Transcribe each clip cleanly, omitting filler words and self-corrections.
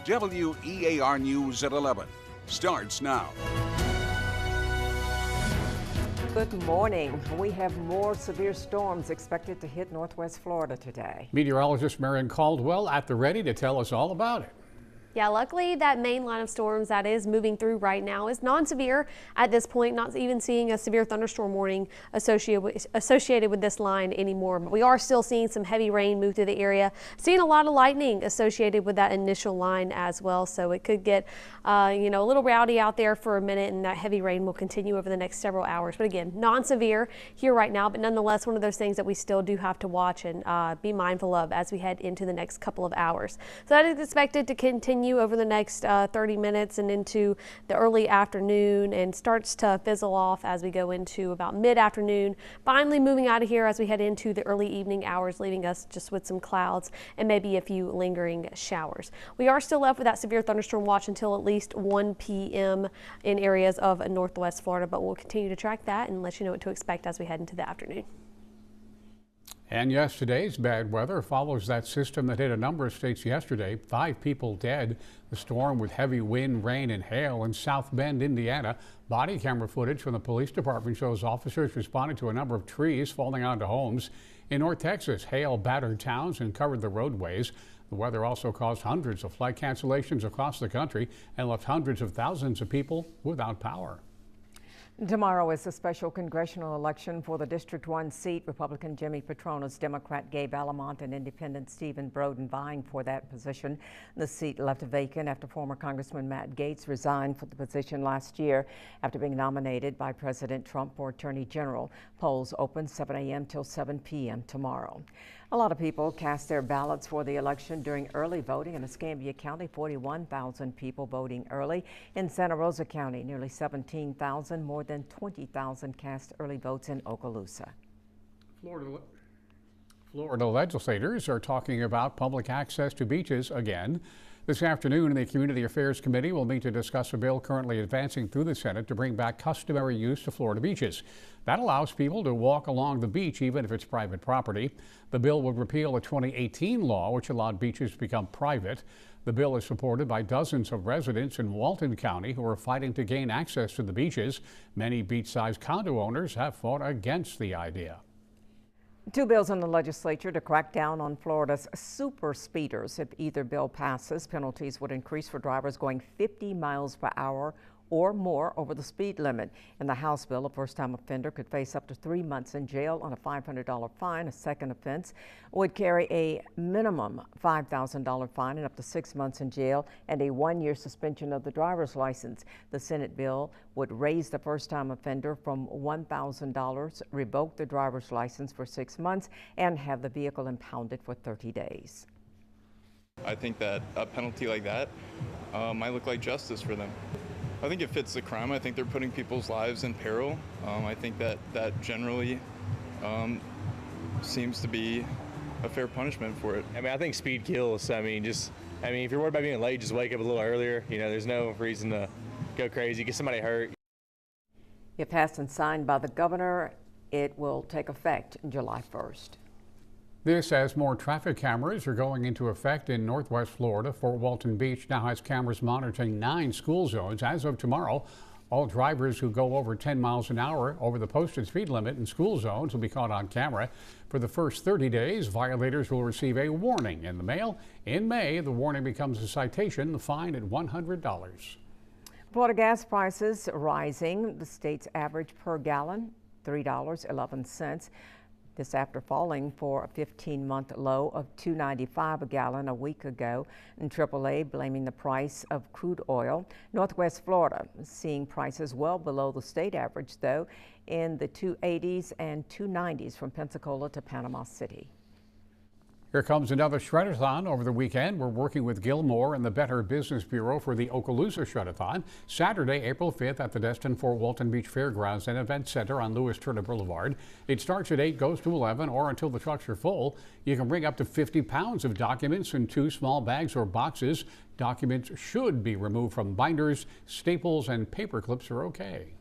WEAR News at 11 starts now. Good morning. We have more severe storms expected to hit northwest Florida today. Meteorologist Marion Caldwell at the ready to tell us all about it. Yeah, luckily that main line of storms that is moving through right now is non-severe at this point, not even seeing a severe thunderstorm warning associated with this line anymore. But we are still seeing some heavy rain move through the area, seeing a lot of lightning associated with that initial line as well. So it could get, a little rowdy out there for a minute, and that heavy rain will continue over the next several hours. But again, non-severe here right now, but nonetheless one of those things that we still do have to watch and be mindful of as we head into the next couple of hours. So that is expected to continue over the next 30 minutes and into the early afternoon, and starts to fizzle off as we go into about mid-afternoon, finally moving out of here as we head into the early evening hours, leaving us just with some clouds and maybe a few lingering showers. We are still left with that severe thunderstorm watch until at least 1 p.m. in areas of northwest Florida, but we'll continue to track that and let you know what to expect as we head into the afternoon. And yesterday's bad weather follows that system that hit a number of states yesterday. 5 people dead. The storm with heavy wind, rain, and hail in South Bend, Indiana. Body camera footage from the police department shows officers responding to a number of trees falling onto homes. In North Texas, hail battered towns and covered the roadways. The weather also caused hundreds of flight cancellations across the country and left hundreds of thousands of people without power. Tomorrow is a special congressional election for the District 1 seat. Republican Jimmy Patronis, Democrat Gabe Alamont, and Independent Stephen Broden vying for that position. The seat left vacant after former Congressman Matt Gaetz resigned for the position last year after being nominated by President Trump for Attorney General. Polls open 7 a.m. till 7 p.m. tomorrow. A lot of people cast their ballots for the election during early voting in Escambia County. 41,000 people voting early. In Santa Rosa County, nearly 17,000, more than 20,000 cast early votes in Okaloosa. Florida legislators are talking about public access to beaches again. This afternoon, the Community Affairs Committee will meet to discuss a bill currently advancing through the Senate to bring back customary use to Florida beaches. That allows people to walk along the beach even if it's private property. The bill would repeal a 2018 law which allowed beaches to become private. The bill is supported by dozens of residents in Walton County who are fighting to gain access to the beaches. Many beach-sized condo owners have fought against the idea. 2 bills in the legislature to crack down on Florida's super speeders. If either bill passes, penalties would increase for drivers going 50 miles per hour or more over the speed limit. In the House bill, a first-time offender could face up to 3 months in jail and a $500 fine. A second offense would carry a minimum $5,000 fine and up to 6 months in jail and a 1-year suspension of the driver's license. The Senate bill would raise the first-time offender from $1,000, revoke the driver's license for 6 months, and have the vehicle impounded for 30 days. I think that a penalty like that might look like justice for them. I think it fits the crime. I think they're putting people's lives in peril. I think that generally seems to be a fair punishment for it. I think speed kills. If you're worried about being late, just wake up a little earlier. There's no reason to go crazy, get somebody hurt. If passed and signed by the governor, it will take effect July 1st. This as more traffic cameras are going into effect in northwest Florida. Fort Walton Beach now has cameras monitoring 9 school zones. As of tomorrow, all drivers who go over 10 miles an hour over the posted speed limit in school zones will be caught on camera. For the first 30 days, violators will receive a warning in the mail. In May, the warning becomes a citation, the fine at $100. Florida gas prices rising. The state's average per gallon, $3.11. This after falling for a 15-month low of $2.95 a gallon a week ago. And AAA blaming the price of crude oil. Northwest Florida seeing prices well below the state average, though, in the 280s and 290s from Pensacola to Panama City. Here comes another Shredathon over the weekend. We're working with Gilmore and the Better Business Bureau for the Okaloosa Shredathon. Saturday, April 5th at the Destin Fort Walton Beach Fairgrounds and Event Center on Lewis Turner Boulevard. It starts at 8, goes to 11, or until the trucks are full. You can bring up to 50 pounds of documents in 2 small bags or boxes. Documents should be removed from binders. Staples and paper clips are okay.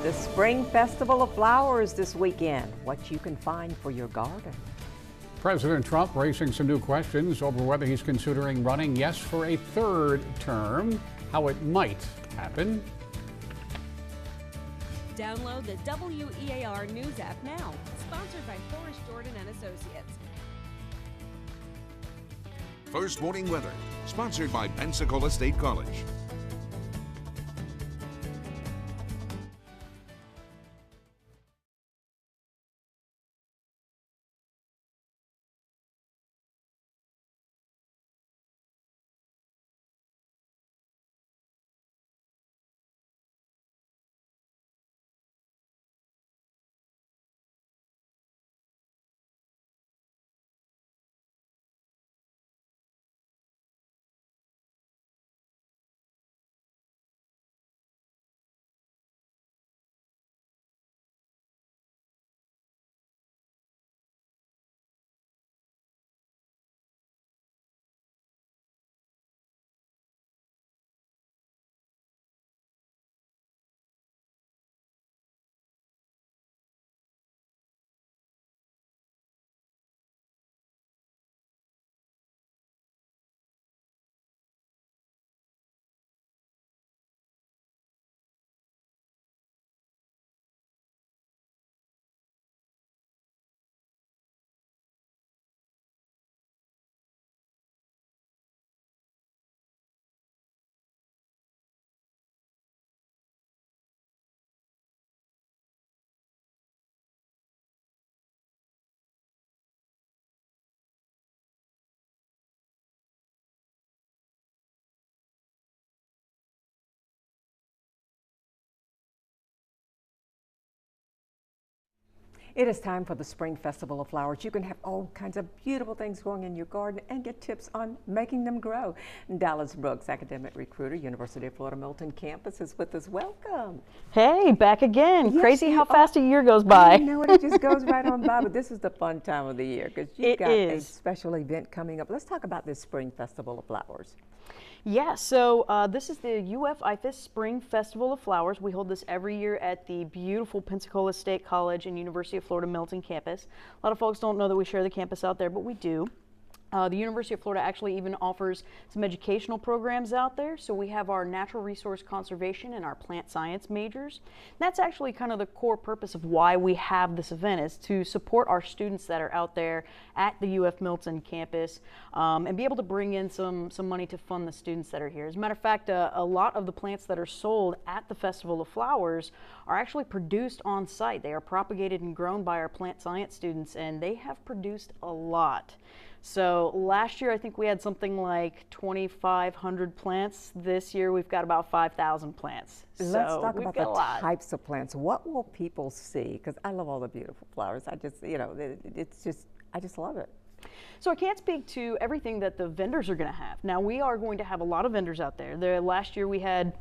The Spring Festival of Flowers this weekend. What you can find for your garden. President Trump raising some new questions over whether he's considering running, yes, for a third term, how it might happen. Download the WEAR News app now. Sponsored by Forrest Jordan and Associates. First Morning Weather, sponsored by Pensacola State College. It is time for the Spring Festival of Flowers. You can have all kinds of beautiful things growing in your garden and get tips on making them grow. Dallas Brooks, academic recruiter, University of Florida Milton campus, is with us. Welcome. Hey, back again. Yes, Crazy how fast a year goes by. I know it just goes right on by, but this is the fun time of the year because you've got a special event coming up. Let's talk about this Spring Festival of Flowers. Yeah, so this is the UF IFAS Spring Festival of Flowers. We hold this every year at the beautiful Pensacola State College and University of Florida Milton campus. A lot of folks don't know that we share the campus out there, but we do. The University of Florida actually even offers some educational programs out there. So we have our natural resource conservation and our plant science majors. And that's actually kind of the core purpose of why we have this event, is to support our students that are out there at the UF Milton campus and be able to bring in some money to fund the students that are here. As a matter of fact, a lot of the plants that are sold at the Festival of Flowers are actually produced on site. They are propagated and grown by our plant science students, and they have produced a lot. So last year I think we had something like 2,500 plants. This year we've got about 5,000 plants. Let's talk about the types of plants. What will people see? Because I love all the beautiful flowers. I just, you know, I just love it. So I can't speak to everything that the vendors are going to have. Now we are going to have a lot of vendors out there. Last year we had,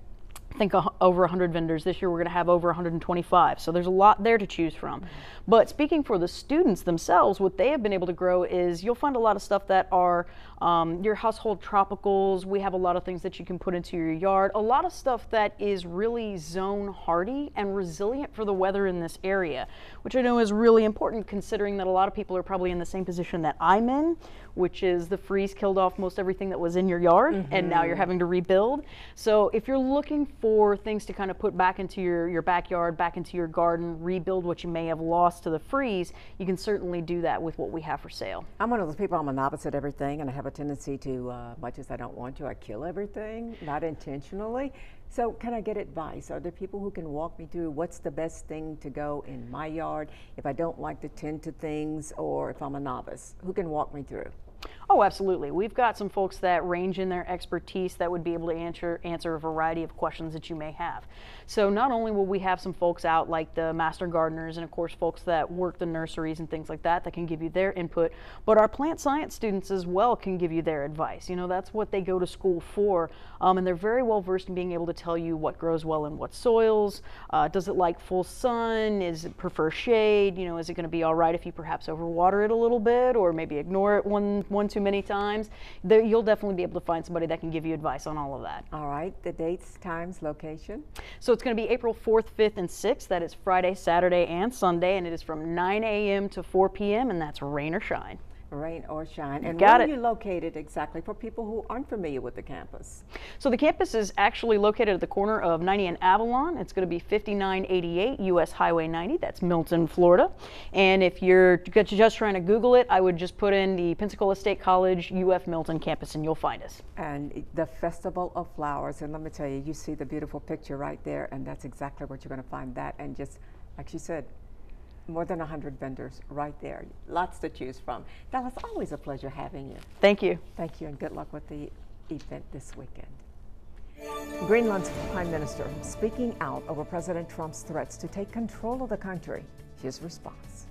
I think, over 100 vendors. This year we're going to have over 125. So there's a lot there to choose from. But speaking for the students themselves, what they have been able to grow is you'll find a lot of stuff that are your household tropicals. We have a lot of things that you can put into your yard. A lot of stuff that is really zone hardy and resilient for the weather in this area, which I know is really important considering that a lot of people are probably in the same position that I'm in, which is the freeze killed off most everything that was in your yard, and now you're having to rebuild. So if you're looking for things to kind of put back into your backyard, back into your garden, rebuild what you may have lost to the freeze, you can certainly do that with what we have for sale. I'm one of those people, I'm a novice at everything, and I have a tendency to, much as I don't want to, I kill everything, not intentionally. So can I get advice? Are there people who can walk me through what's the best thing to go in my yard if I don't like to tend to things, or if I'm a novice? Who can walk me through? Oh, absolutely. We've got some folks that range in their expertise that would be able to answer a variety of questions that you may have. So not only will we have some folks out like the master gardeners and of course folks that work the nurseries and things like that that can give you their input, but our plant science students as well can give you their advice. You know, that's what they go to school for, and they're very well versed in being able to tell you what grows well in what soils. Does it like full sun? Is it prefer shade? You know, is it going to be all right if you perhaps overwater it a little bit or maybe ignore it one too many times? You'll definitely be able to find somebody that can give you advice on all of that. All right, the dates, times, location? So it's going to be April 4th, 5th, and 6th. That is Friday, Saturday, and Sunday, and it is from 9 a.m. to 4 p.m., and that's rain or shine. Rain or shine. And Got where it. are you located exactly for people who aren't familiar with the campus? So the campus is actually located at the corner of 90 and Avalon. It's going to be 5988 US Highway 90. That's Milton, Florida. And if you're just trying to Google it, I would just put in the Pensacola State College UF Milton campus and you'll find us. And the Festival of Flowers. And let me tell you, you see the beautiful picture right there, and that's exactly what you're going to find. That, and just like she said, more than 100 vendors right there. Lots to choose from. Dallas, always a pleasure having you. Thank you. Thank you, and good luck with the event this weekend. Greenland's Prime Minister speaking out over President Trump's threats to take control of the country. His response.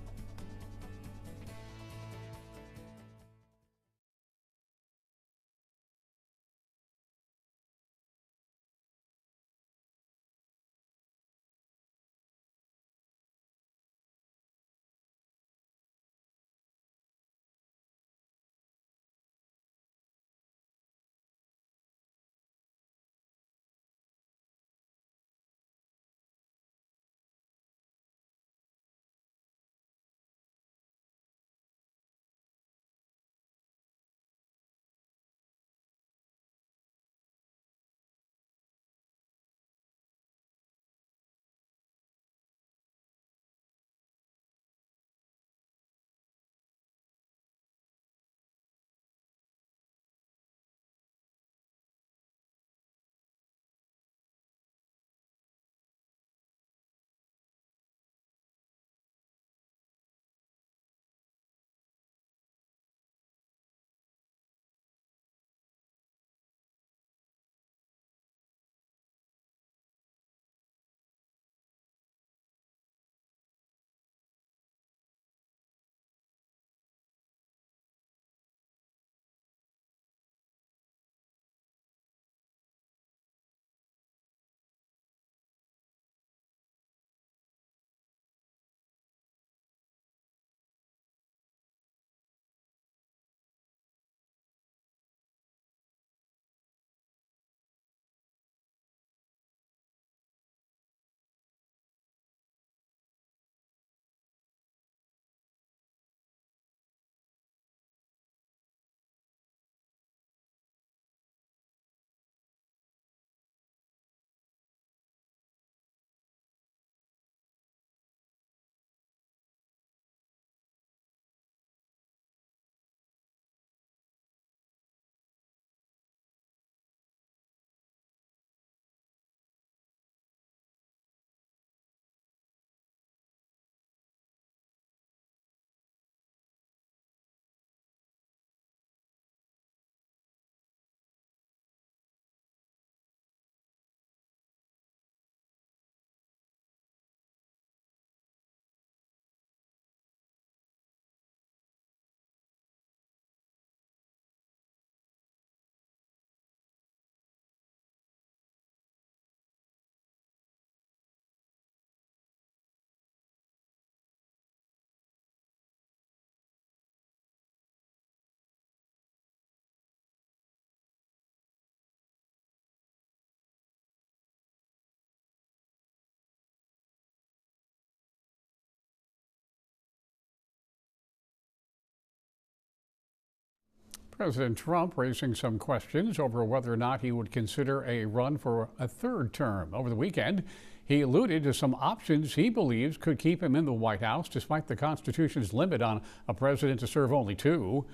President Trump raising some questions over whether or not he would consider a run for a third term. Over the weekend, he alluded to some options he believes could keep him in the White House, despite the Constitution's limit on a president to serve only 2.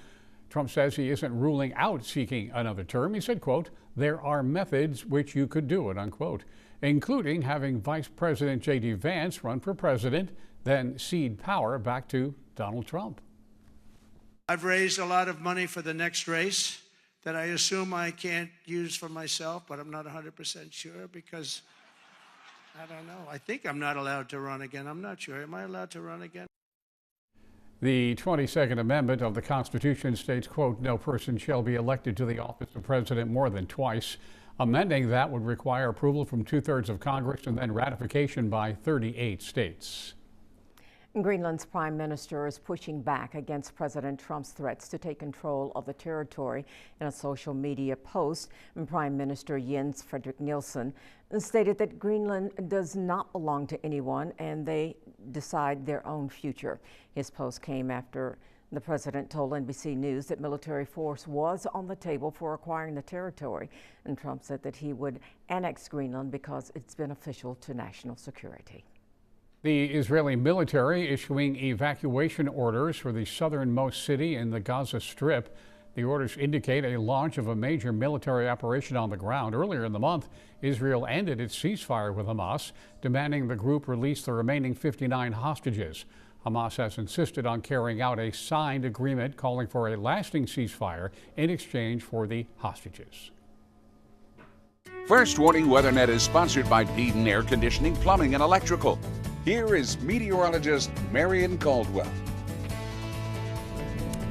Trump says he isn't ruling out seeking another term. He said, quote, "There are methods which you could do it," unquote, including having Vice President J.D. Vance run for president, then cede power back to Donald Trump. I've raised a lot of money for the next race that I assume I can't use for myself, but I'm not 100% sure because I don't know. I think I'm not allowed to run again. I'm not sure. Am I allowed to run again? The 22nd Amendment of the Constitution states, quote, "No person shall be elected to the office of president more than twice." Amending that would require approval from 2/3 of Congress and then ratification by 38 states. Greenland's Prime Minister is pushing back against President Trump's threats to take control of the territory. In a social media post, Prime Minister Jens Fredrik Nielsen stated that Greenland does not belong to anyone and they decide their own future. His post came after The president told NBC News that military force was on the table for acquiring the territory, and Trump said that he would annex Greenland because it's beneficial to national security. The Israeli military issuing evacuation orders for the southernmost city in the Gaza Strip. The orders indicate a launch of a major military operation on the ground. Earlier in the month, Israel ended its ceasefire with Hamas, demanding the group release the remaining 59 hostages. Hamas has insisted on carrying out a signed agreement calling for a lasting ceasefire in exchange for the hostages. First Warning WeatherNet is sponsored by Beeden Air Conditioning, Plumbing, and Electrical. Here is meteorologist Marion Caldwell.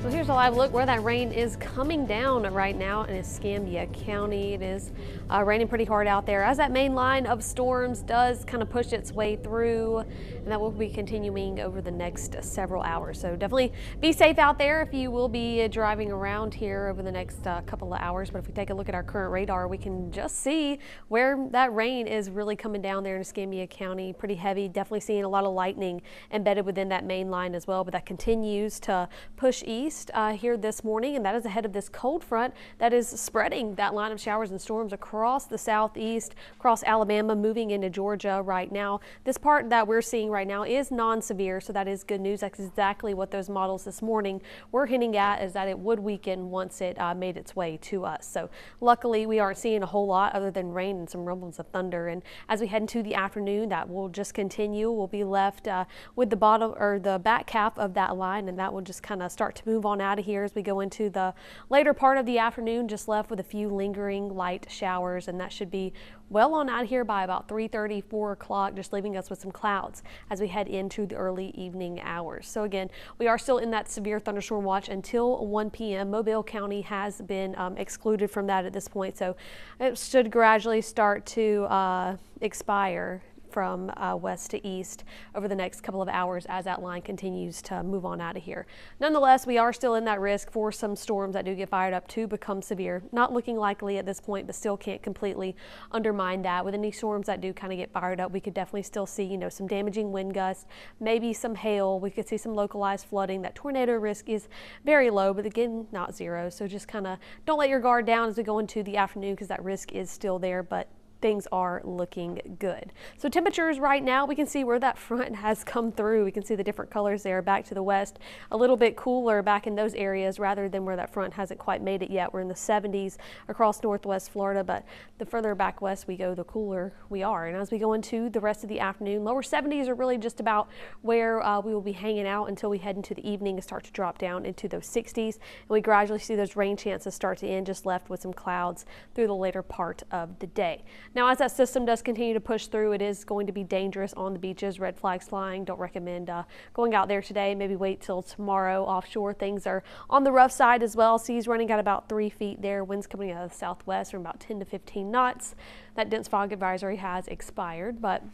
So here's a live look where that rain is coming down right now in Escambia County. It is raining pretty hard out there as that main line of storms does kind of push its way through, and that will be continuing over the next several hours. So definitely be safe out there if you will be driving around here over the next couple of hours. But if we take a look at our current radar, we can just see where that rain is really coming down there in Escambia County. Pretty heavy, definitely seeing a lot of lightning embedded within that main line as well, but that continues to push east here this morning, and that is ahead of this cold front that is spreading that line of showers and storms across the southeast, across Alabama, moving into Georgia right now. This part that we're seeing right now is non-severe, so that is good news. That's exactly what those models this morning were hinting at, is that it would weaken once it made its way to us. So luckily we aren't seeing a whole lot other than rain and some rumbles of thunder, and as we head into the afternoon, that will just continue. We'll be left with the bottom or the back half of that line, and that will just kind of start to move on out of here as we go into the later part of the afternoon, just left with a few lingering light showers, and that should be well on out here by about 3:30, 4 o'clock, just leaving us with some clouds as we head into the early evening hours. So again, we are still in that severe thunderstorm watch until 1 p.m. Mobile County has been excluded from that at this point, so it should gradually start to expire from west to east over the next couple of hours as that line continues to move on out of here. Nonetheless, we are still in that risk for some storms that do get fired up to become severe. Not looking likely at this point, but still can't completely undermine that. With any storms that do kind of get fired up, we could definitely still see, you know, some damaging wind gusts, maybe some hail. We could see some localized flooding. That tornado risk is very low, but again, not zero. So just kind of don't let your guard down as we go into the afternoon, because that risk is still there, but things are looking good. So temperatures right now, we can see where that front has come through. We can see the different colors there back to the west, a little bit cooler back in those areas rather than where that front hasn't quite made it yet. We're in the 70s across northwest Florida, but the further back west we go, the cooler we are. And as we go into the rest of the afternoon, lower 70s are really just about where we will be hanging out until we head into the evening and start to drop down into those 60s. And we gradually see those rain chances start to end, just left with some clouds through the later part of the day. Now, as that system does continue to push through, it is going to be dangerous on the beaches. Red flags flying. Don't recommend going out there today. Maybe wait till tomorrow. Offshore, things are on the rough side as well. Seas running at about 3 feet there. Winds coming out of the southwest from about 10 to 15 knots. That dense fog advisory has expired, but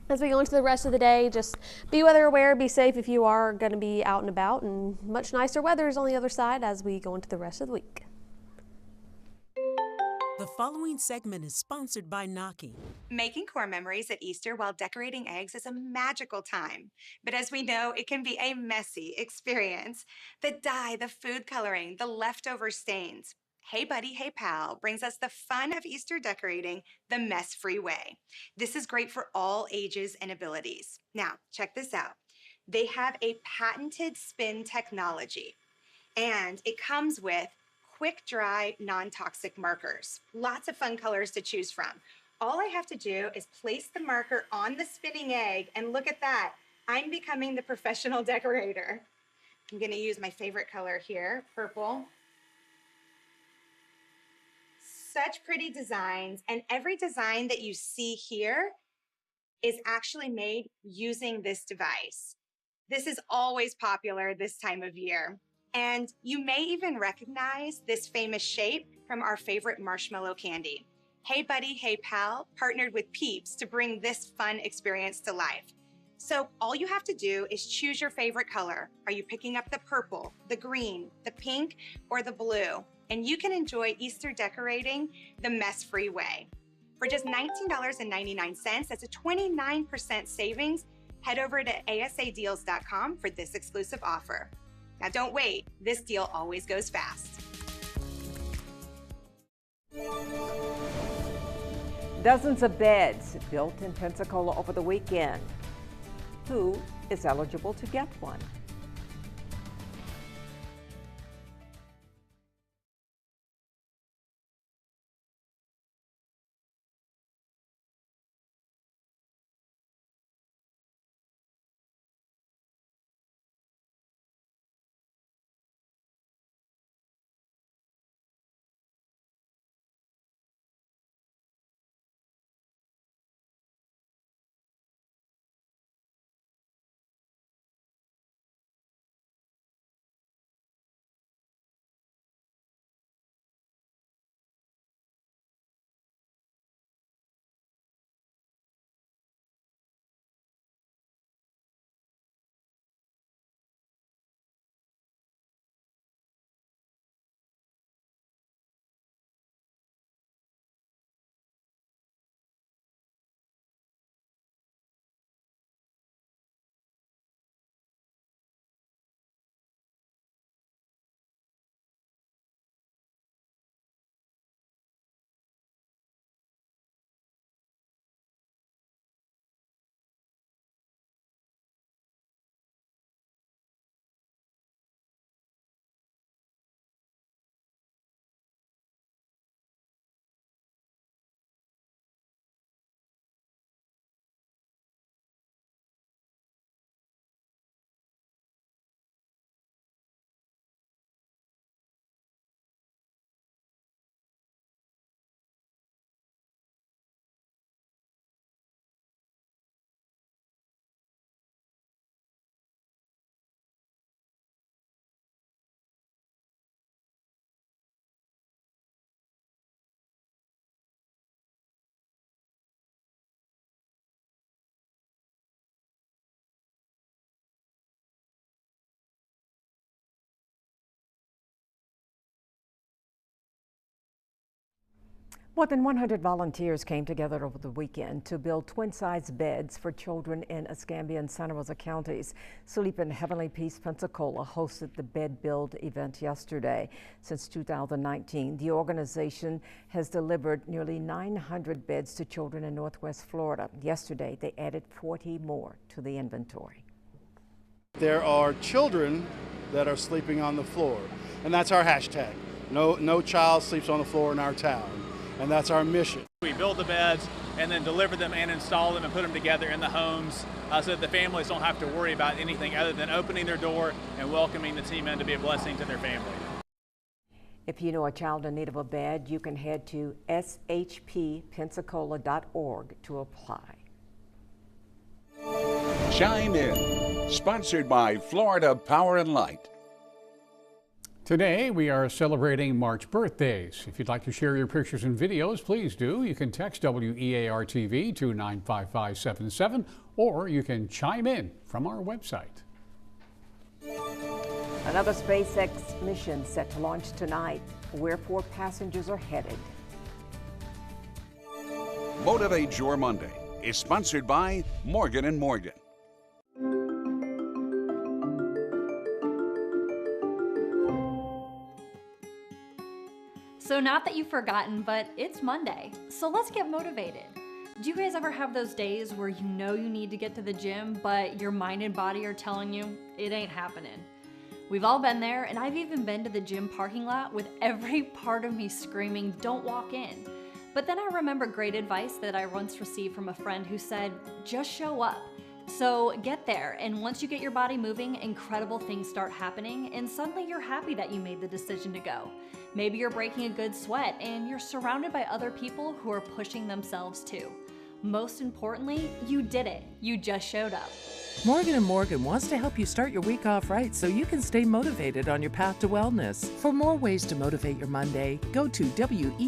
as we go into the rest of the day, just be weather aware, be safe if you are going to be out and about, and much nicer weather is on the other side as we go into the rest of the week. The following segment is sponsored by Naki. Making core memories at Easter while decorating eggs is a magical time. But as we know, it can be a messy experience. The dye, the food coloring, the leftover stains. Hey Buddy, Hey Pal brings us the fun of Easter decorating the mess-free way. This is great for all ages and abilities. Now, check this out. They have a patented spin technology, and it comes with quick dry, non-toxic markers. Lots of fun colors to choose from. All I have to do is place the marker on the spinning egg, and look at that. I'm becoming the professional decorator. I'm gonna use my favorite color here, purple. Such pretty designs, and every design that you see here is actually made using this device. This is always popular this time of year. And you may even recognize this famous shape from our favorite marshmallow candy. Hey Buddy, Hey Pal partnered with Peeps to bring this fun experience to life. So all you have to do is choose your favorite color. Are you picking up the purple, the green, the pink, or the blue? And you can enjoy Easter decorating the mess-free way. For just $19.99, that's a 29% savings. Head over to asadeals.com for this exclusive offer. Now don't wait, this deal always goes fast. Dozens of beds built in Pensacola over the weekend. Who is eligible to get one? More than 100 volunteers came together over the weekend to build twin-size beds for children in Escambia and Santa Rosa counties. Sleep in Heavenly Peace Pensacola hosted the Bed Build event yesterday. Since 2019, the organization has delivered nearly 900 beds to children in Northwest Florida. Yesterday, they added 40 more to the inventory. There are children that are sleeping on the floor, and that's our hashtag. No child sleeps on the floor in our town. And that's our mission. We build the beds and then deliver them and install them and put them together in the homes so that the families don't have to worry about anything other than opening their door and welcoming the team in to be a blessing to their family. If you know a child in need of a bed, you can head to shppensacola.org to apply. Chime in, sponsored by Florida Power and Light. Today, we are celebrating March birthdays. If you'd like to share your pictures and videos, please do. You can text WEAR-TV to 95577, or you can chime in from our website. Another SpaceX mission set to launch tonight. Where 4 passengers are headed. Motivate Your Monday is sponsored by Morgan & Morgan. So not that you've forgotten, but it's Monday, so let's get motivated. Do you guys ever have those days where you know you need to get to the gym, but your mind and body are telling you it ain't happening? We've all been there, and I've even been to the gym parking lot with every part of me screaming, don't walk in. But then I remember great advice that I once received from a friend who said, just show up. So get there, and once you get your body moving, incredible things start happening, and suddenly you're happy that you made the decision to go. Maybe you're breaking a good sweat, and you're surrounded by other people who are pushing themselves too. Most importantly, you did it. You just showed up. Morgan & Morgan wants to help you start your week off right so you can stay motivated on your path to wellness. For more ways to motivate your Monday, go to WEARTV.com.